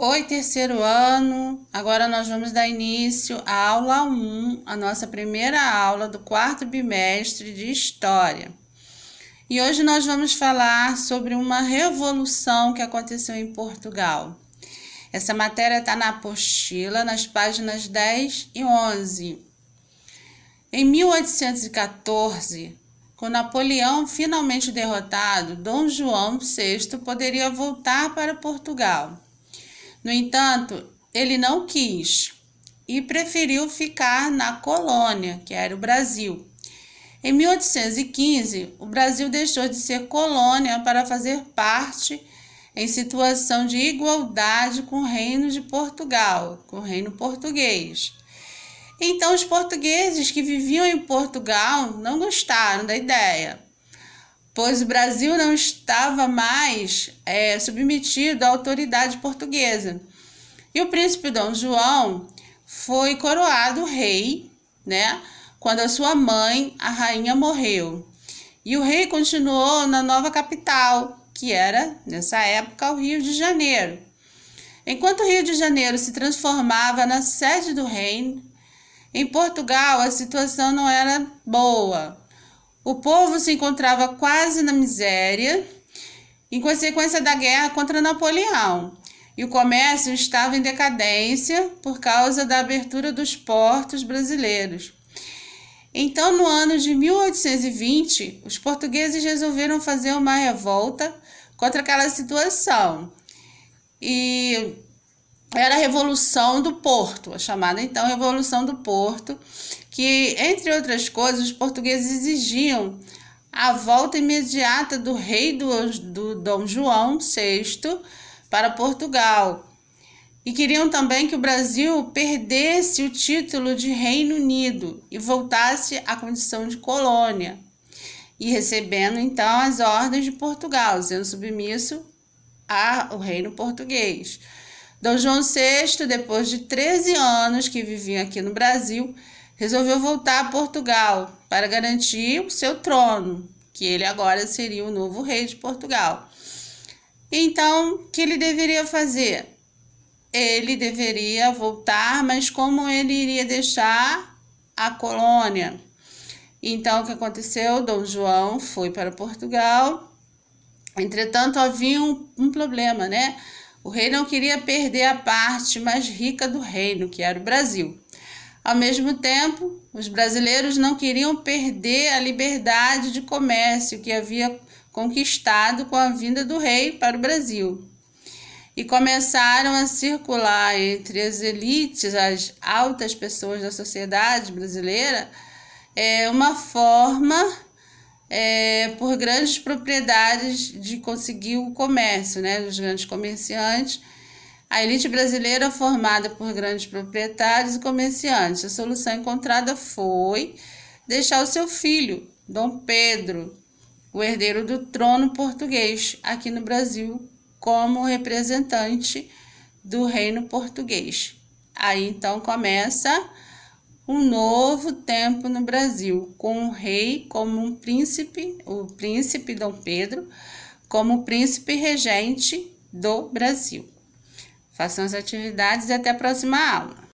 Oi, terceiro ano. Agora nós vamos dar início à aula 1, a nossa primeira aula do quarto bimestre de História. E hoje nós vamos falar sobre uma revolução que aconteceu em Portugal. Essa matéria está na apostila, nas páginas 10 e 11. Em 1814, com Napoleão finalmente derrotado, Dom João VI poderia voltar para Portugal. No entanto, ele não quis e preferiu ficar na colônia, que era o Brasil. Em 1815, o Brasil deixou de ser colônia para fazer parte em situação de igualdade com o Reino de Portugal, com o Reino Português. Então, os portugueses que viviam em Portugal não gostaram da ideia, pois o Brasil não estava mais submetido à autoridade portuguesa. E o príncipe Dom João foi coroado rei, quando a sua mãe, a rainha, morreu. E o rei continuou na nova capital, que era, nessa época, o Rio de Janeiro. Enquanto o Rio de Janeiro se transformava na sede do reino, em Portugal a situação não era boa. O povo se encontrava quase na miséria, em consequência da guerra contra Napoleão, e o comércio estava em decadência por causa da abertura dos portos brasileiros. Então, no ano de 1820, os portugueses resolveram fazer uma revolta contra aquela situação. E era a Revolução do Porto, a chamada então Revolução do Porto, que, entre outras coisas, os portugueses exigiam a volta imediata do rei do Dom João VI para Portugal. E queriam também que o Brasil perdesse o título de Reino Unido e voltasse à condição de colônia, e recebendo então as ordens de Portugal, sendo submisso ao Reino Português. Dom João VI, depois de 13 anos que vivia aqui no Brasil, resolveu voltar a Portugal para garantir o seu trono, que ele agora seria o novo rei de Portugal. Então, o que ele deveria fazer? Ele deveria voltar, mas como ele iria deixar a colônia? Então, o que aconteceu? Dom João foi para Portugal. Entretanto, havia um problema, O rei não queria perder a parte mais rica do reino, que era o Brasil. Ao mesmo tempo, os brasileiros não queriam perder a liberdade de comércio que havia conquistado com a vinda do rei para o Brasil. E começaram a circular entre as elites, as altas pessoas da sociedade brasileira, uma forma por grandes propriedades de conseguir o comércio, dos grandes comerciantes. A elite brasileira formada por grandes proprietários e comerciantes. A solução encontrada foi deixar o seu filho, Dom Pedro, o herdeiro do trono português, aqui no Brasil, como representante do reino português. Aí então começa um novo tempo no Brasil, com o rei como um príncipe, o príncipe Dom Pedro, como príncipe regente do Brasil. Façam as atividades e até a próxima aula.